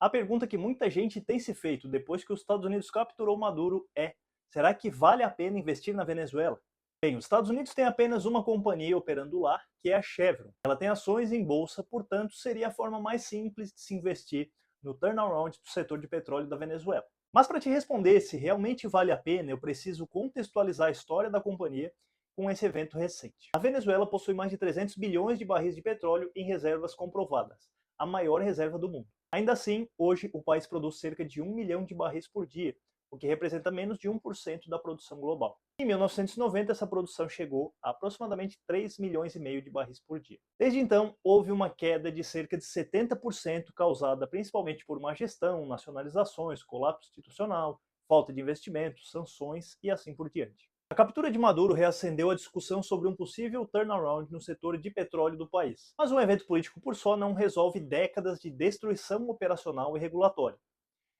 A pergunta que muita gente tem se feito depois que os Estados Unidos capturou Maduro é: será que vale a pena investir na Venezuela? Bem, os Estados Unidos têm apenas uma companhia operando lá, que é a Chevron. Ela tem ações em bolsa, portanto, seria a forma mais simples de se investir no turnaround do setor de petróleo da Venezuela. Mas para te responder se realmente vale a pena, eu preciso contextualizar a história da companhia com esse evento recente. A Venezuela possui mais de 300 bilhões de barris de petróleo em reservas comprovadas, a maior reserva do mundo. Ainda assim, hoje o país produz cerca de 1 milhão de barris por dia, o que representa menos de 1% da produção global. Em 1990, essa produção chegou a aproximadamente 3 milhões e meio de barris por dia. Desde então, houve uma queda de cerca de 70% causada principalmente por má gestão, nacionalizações, colapso institucional, falta de investimentos, sanções e assim por diante. A captura de Maduro reacendeu a discussão sobre um possível turnaround no setor de petróleo do país. Mas um evento político por só não resolve décadas de destruição operacional e regulatória.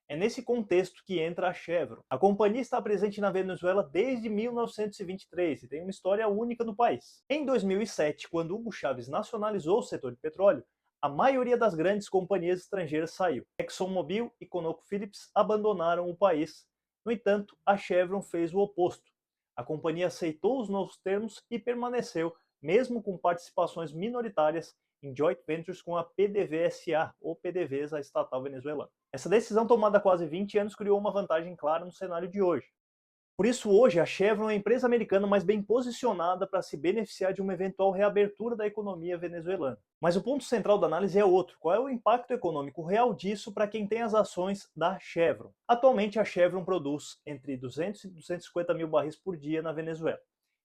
É nesse contexto que entra a Chevron. A companhia está presente na Venezuela desde 1923 e tem uma história única no país. Em 2007, quando Hugo Chávez nacionalizou o setor de petróleo, a maioria das grandes companhias estrangeiras saiu. ExxonMobil e ConocoPhillips abandonaram o país. No entanto, a Chevron fez o oposto. A companhia aceitou os novos termos e permaneceu, mesmo com participações minoritárias, em joint ventures com a PDVSA, ou PDVSA, a estatal venezuelana. Essa decisão tomada há quase 20 anos criou uma vantagem clara no cenário de hoje. Por isso, hoje, a Chevron é a empresa americana mais bem posicionada para se beneficiar de uma eventual reabertura da economia venezuelana. Mas o ponto central da análise é outro: qual é o impacto econômico real disso para quem tem as ações da Chevron? Atualmente, a Chevron produz entre 200 e 250 mil barris por dia na Venezuela.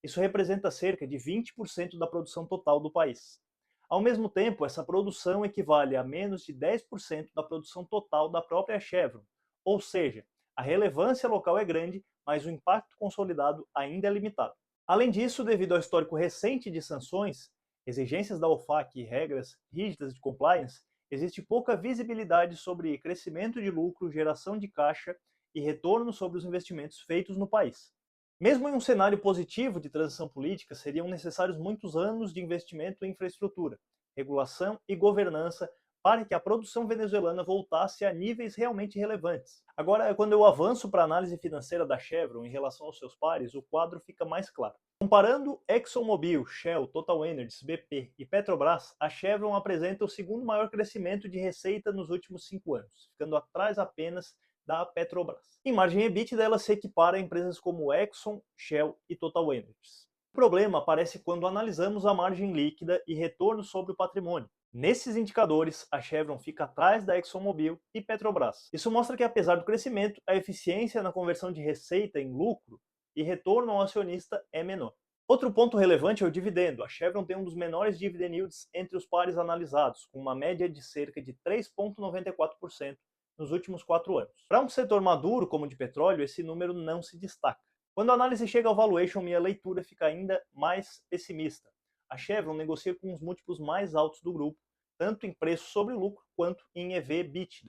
Isso representa cerca de 20% da produção total do país. Ao mesmo tempo, essa produção equivale a menos de 10% da produção total da própria Chevron, ou seja, a relevância local é grande, mas o impacto consolidado ainda é limitado. Além disso, devido ao histórico recente de sanções, exigências da OFAC e regras rígidas de compliance, existe pouca visibilidade sobre crescimento de lucro, geração de caixa e retorno sobre os investimentos feitos no país. Mesmo em um cenário positivo de transição política, seriam necessários muitos anos de investimento em infraestrutura, regulação e governança para que a produção venezuelana voltasse a níveis realmente relevantes. Agora, quando eu avanço para a análise financeira da Chevron em relação aos seus pares, o quadro fica mais claro. Comparando ExxonMobil, Shell, TotalEnergies, BP e Petrobras, a Chevron apresenta o segundo maior crescimento de receita nos últimos 5 anos, ficando atrás apenas da Petrobras. Em margem EBITDA, ela se equipara a empresas como Exxon, Shell e TotalEnergies. O problema aparece quando analisamos a margem líquida e retorno sobre o patrimônio. Nesses indicadores, a Chevron fica atrás da ExxonMobil e Petrobras. Isso mostra que, apesar do crescimento, a eficiência na conversão de receita em lucro e retorno ao acionista é menor. Outro ponto relevante é o dividendo. A Chevron tem um dos menores dividend yields entre os pares analisados, com uma média de cerca de 3,94% nos últimos 4 anos. Para um setor maduro como o de petróleo, esse número não se destaca. Quando a análise chega ao valuation, minha leitura fica ainda mais pessimista. A Chevron negocia com os múltiplos mais altos do grupo, tanto em preço sobre lucro quanto em EV/EBITDA.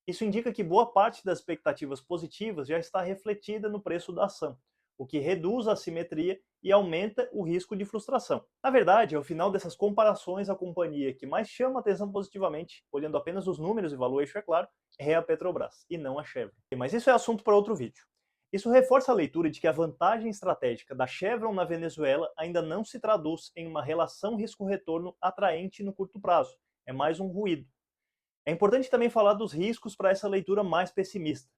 Isso indica que boa parte das expectativas positivas já está refletida no preço da ação, o que reduz a assimetria e aumenta o risco de frustração. Na verdade, ao final dessas comparações, a companhia que mais chama atenção positivamente, olhando apenas os números e valuation, é claro, é a Petrobras, e não a Chevron. Mas isso é assunto para outro vídeo. Isso reforça a leitura de que a vantagem estratégica da Chevron na Venezuela ainda não se traduz em uma relação risco-retorno atraente no curto prazo, é mais um ruído. É importante também falar dos riscos para essa leitura mais pessimista.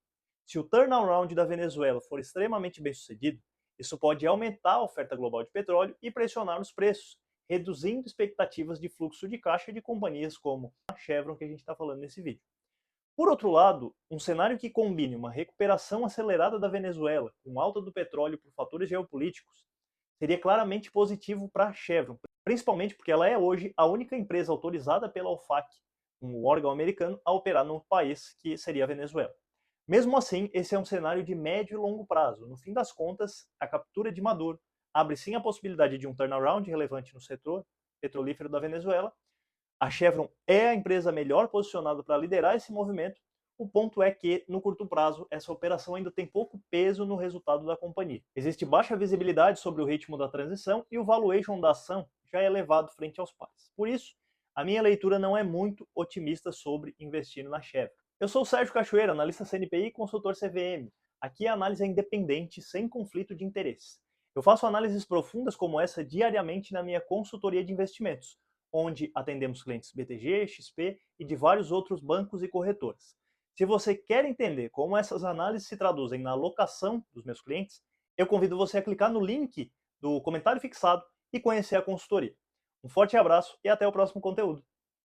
Se o turnaround da Venezuela for extremamente bem sucedido, isso pode aumentar a oferta global de petróleo e pressionar os preços, reduzindo expectativas de fluxo de caixa de companhias como a Chevron que a gente está falando nesse vídeo. Por outro lado, um cenário que combine uma recuperação acelerada da Venezuela com alta do petróleo por fatores geopolíticos seria claramente positivo para a Chevron, principalmente porque ela é hoje a única empresa autorizada pela OFAC, um órgão americano, a operar no país que seria a Venezuela. Mesmo assim, esse é um cenário de médio e longo prazo. No fim das contas, a captura de Maduro abre sim a possibilidade de um turnaround relevante no setor petrolífero da Venezuela. A Chevron é a empresa melhor posicionada para liderar esse movimento. O ponto é que, no curto prazo, essa operação ainda tem pouco peso no resultado da companhia. Existe baixa visibilidade sobre o ritmo da transição e o valuation da ação já é elevado frente aos pares. Por isso, a minha leitura não é muito otimista sobre investir na Chevron. Eu sou o Sérgio Cachoeira, analista CNPI e consultor CVM. Aqui a análise é independente, sem conflito de interesse. Eu faço análises profundas como essa diariamente na minha consultoria de investimentos, onde atendemos clientes BTG, XP e de vários outros bancos e corretoras. Se você quer entender como essas análises se traduzem na alocação dos meus clientes, eu convido você a clicar no link do comentário fixado e conhecer a consultoria. Um forte abraço e até o próximo conteúdo.